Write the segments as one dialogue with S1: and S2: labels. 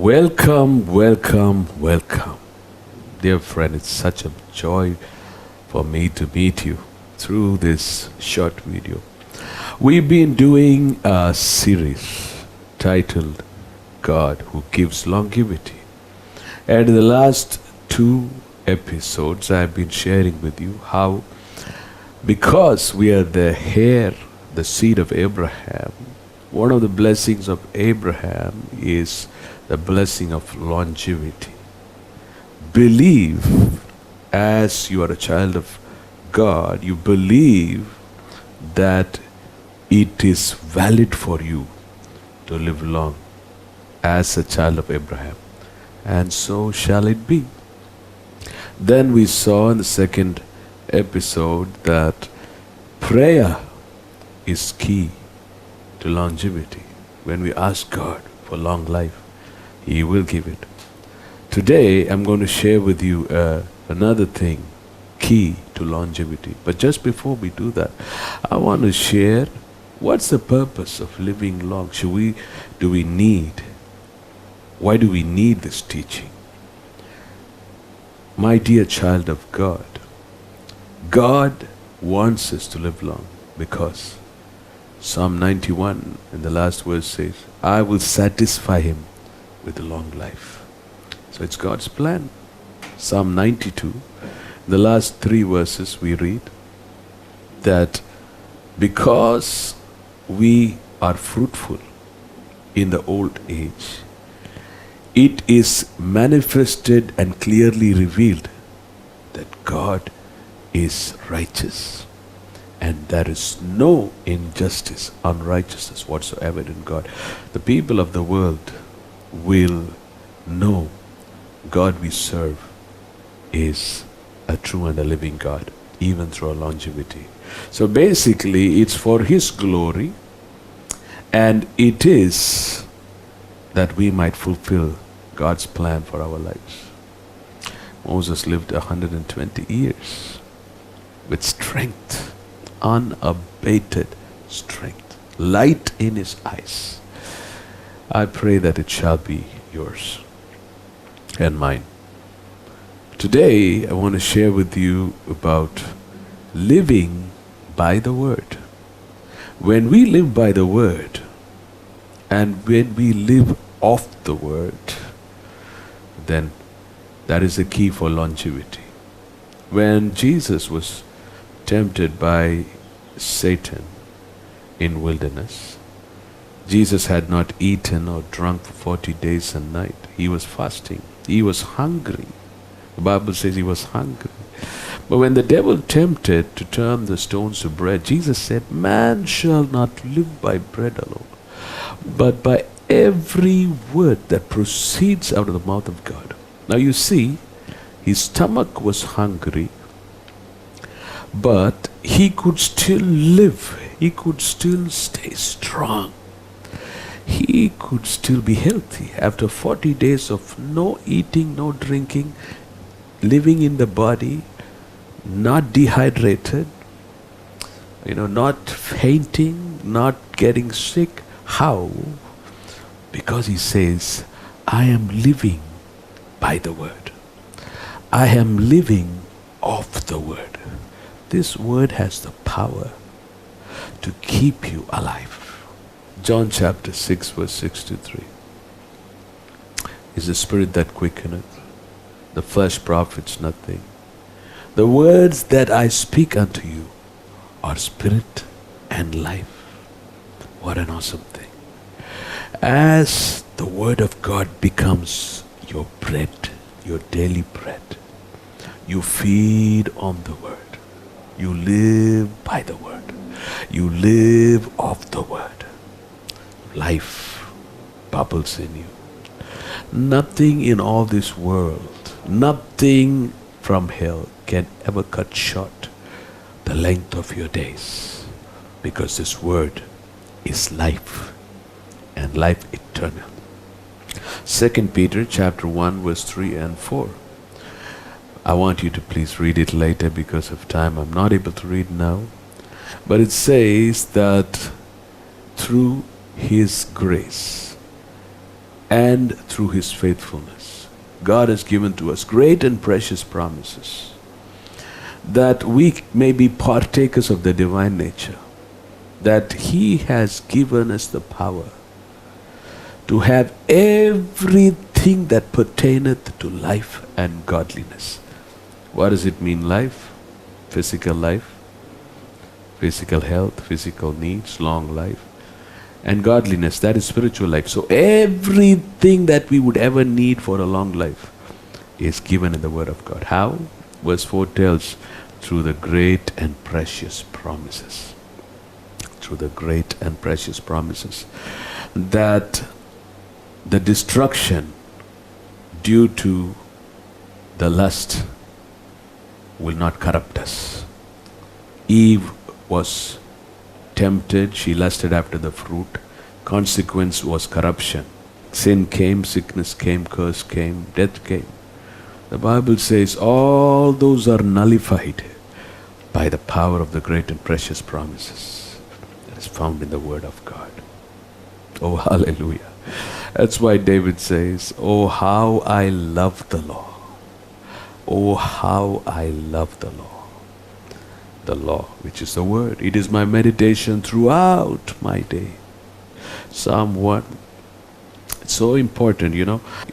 S1: Welcome, welcome, welcome. Dear friend, it's such a joy for me to meet you through this short video. We've been doing a series titled God Who Gives Longevity. And in the last two episodes, I've been sharing with you how, because we are the heir, the seed of Abraham, one of the blessings of Abraham is the blessing of longevity. Believe, as you are a child of God, you believe that it is valid for you to live long as a child of Abraham. And so shall it be. Then we saw in the second episode that prayer is key to longevity. When we ask God for long life, He will give it. Today I'm going to share with you another thing, key to longevity. But just before we do that, I want to share what's the purpose of living long. Why do we need this teaching? My dear child of God, God wants us to live long because Psalm 91 in the last verse says, I will satisfy him with a long life. So it's God's plan. Psalm 92, in the last three verses we read that because we are fruitful in the old age, it is manifested and clearly revealed that God is righteous. And there is no injustice, unrighteousness whatsoever in God. The people of the world will know God we serve is a true and a living God, even through our longevity. So basically, it's for His glory, and it is that we might fulfill God's plan for our lives. Moses lived 120 years with strength, unabated strength, light in his eyes. I pray that it shall be yours and mine. Today I want to share with you about living by the Word. When we live by the Word and when we live off the Word, then that is the key for longevity. When Jesus was tempted by Satan in wilderness, Jesus had not eaten or drunk for 40 days and night. He was fasting. He was hungry. The Bible says he was hungry. But when the devil tempted to turn the stones to bread, Jesus said, man shall not live by bread alone, but by every word that proceeds out of the mouth of God. Now you see, his stomach was hungry, but he could still live. He could still stay strong. He could still be healthy. After 40 days of no eating, no drinking, living in the body, not dehydrated, not fainting, not getting sick. How? Because he says, I am living by the Word. I am living of the Word. This Word has the power to keep you alive. John chapter 6 verse 63. Is the Spirit that quickeneth? The flesh profits nothing. The words that I speak unto you are spirit and life. What an awesome thing. As the Word of God becomes your bread, your daily bread, you feed on the Word. You live by the Word. You live of the Word. Life bubbles in you. Nothing in all this world, nothing from hell can ever cut short the length of your days, because this Word is life and life eternal. 2 Peter chapter 1 verse 3 and 4. I want you to please read it later because of time. I'm not able to read now. But it says that through His grace and through His faithfulness. God has given to us great and precious promises that we may be partakers of the divine nature, that He has given us the power to have everything that pertaineth to life and godliness. What does it mean, life? Physical life, physical health, physical needs, long life. And godliness, that is spiritual life. So everything that we would ever need for a long life is given in the Word of God. How? Verse 4 tells, through the great and precious promises. Through the great and precious promises. That the destruction due to the lust will not corrupt us. Eve was tempted, she lusted after the fruit. Consequence was corruption. Sin came, sickness came, curse came, death came. The Bible says all those are nullified by the power of the great and precious promises that is found in the Word of God. Oh, hallelujah. That's why David says, oh, how I love the law. Oh, how I love the law. The law, which is the Word. It is my meditation throughout my day. Psalm 1. It's so important,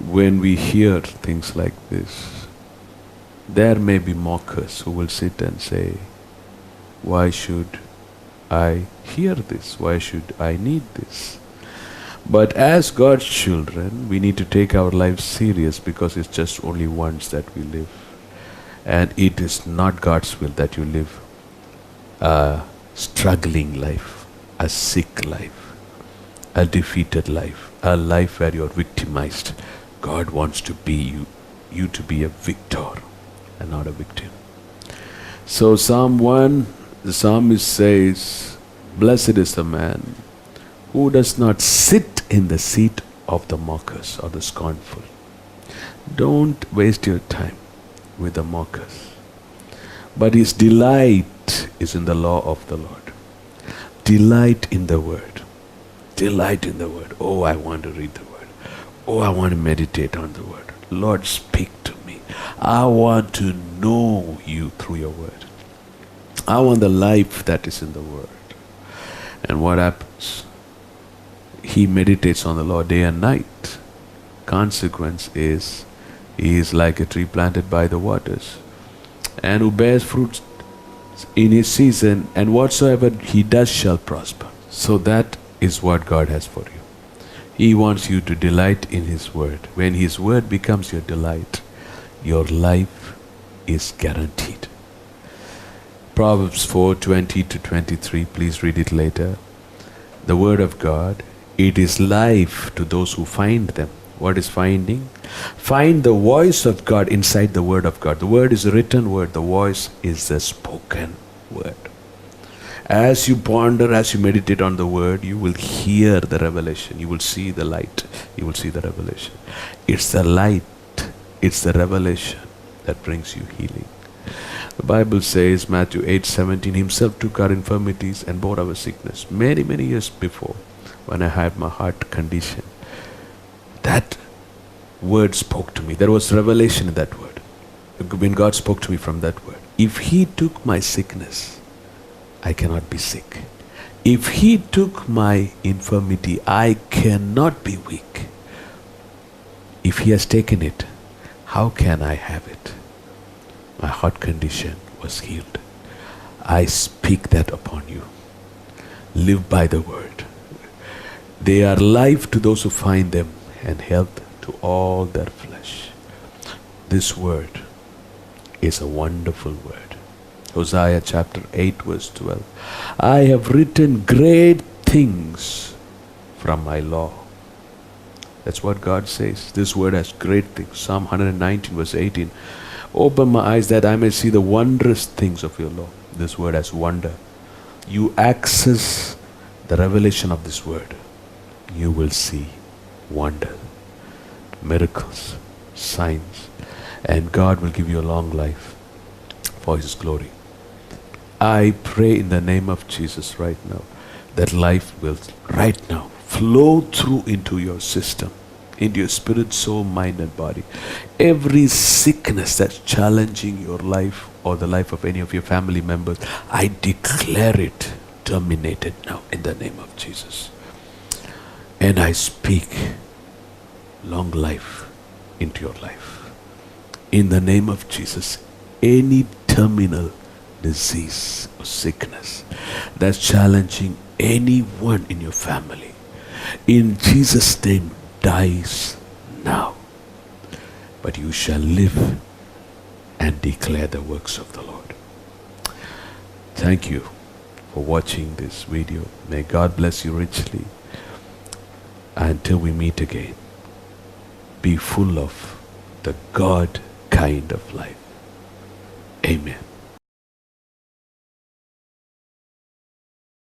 S1: when we hear things like this. There may be mockers who will sit and say, why should I hear this? Why should I need this? But as God's children, we need to take our lives serious, because it's just only once that we live. And it is not God's will that you live a struggling life, a sick life, a defeated life, a life where you're victimized. God wants to be you to be a victor and not a victim. So Psalm 1, the psalmist says, blessed is the man who does not sit in the seat of the mockers or the scornful. Don't waste your time with the mockers. But his delight is in the law of the Lord. Delight in the Word. Delight in the Word. Oh, I want to read the Word. Oh, I want to meditate on the Word. Lord, speak to me. I want to know you through your Word. I want the life that is in the Word. And what happens? He meditates on the Lord day and night. Consequence is, he is like a tree planted by the waters, and who bears fruit in his season, and whatsoever he does shall prosper. So that is what God has for you. He wants you to delight in His Word. When His Word becomes your delight, your life is guaranteed. Proverbs 4:20-23, please read it later. The Word of God, it is life to those who find them. What is finding? Find the voice of God inside the Word of God. The Word is a written Word. The voice is the spoken Word. As you ponder, as you meditate on the Word, you will hear the revelation. You will see the light. You will see the revelation. It's the light. It's the revelation that brings you healing. The Bible says, Matthew 8:17, Himself took our infirmities and bore our sickness. Many, many years before, when I had my heart condition, that word spoke to me. There was revelation in that word. When God spoke to me from that word. If He took my sickness, I cannot be sick. If He took my infirmity, I cannot be weak. If He has taken it, how can I have it? My heart condition was healed. I speak that upon you. Live by the word. They are life to those who find them, and health to all their flesh. This word is a wonderful word. Hosea chapter 8 verse 12. I have written great things from my law. That's what God says. This word has great things. Psalm 119 verse 18. Open my eyes that I may see the wondrous things of your law. This word has wonder. You access the revelation of this word, you will see wonder, miracles, signs, and God will give you a long life for His glory. I pray in the name of Jesus right now that life will right now flow through into your system. into your spirit, soul, mind, and body. Every sickness that's challenging your life or the life of any of your family members, I declare it terminated now in the name of Jesus. And I speak long life into your life. In the name of Jesus, any terminal disease or sickness that's challenging anyone in your family, in Jesus' name, dies now. But you shall live and declare the works of the Lord. Thank you for watching this video. May God bless you richly. Until we meet again, be full of the God kind of life. Amen.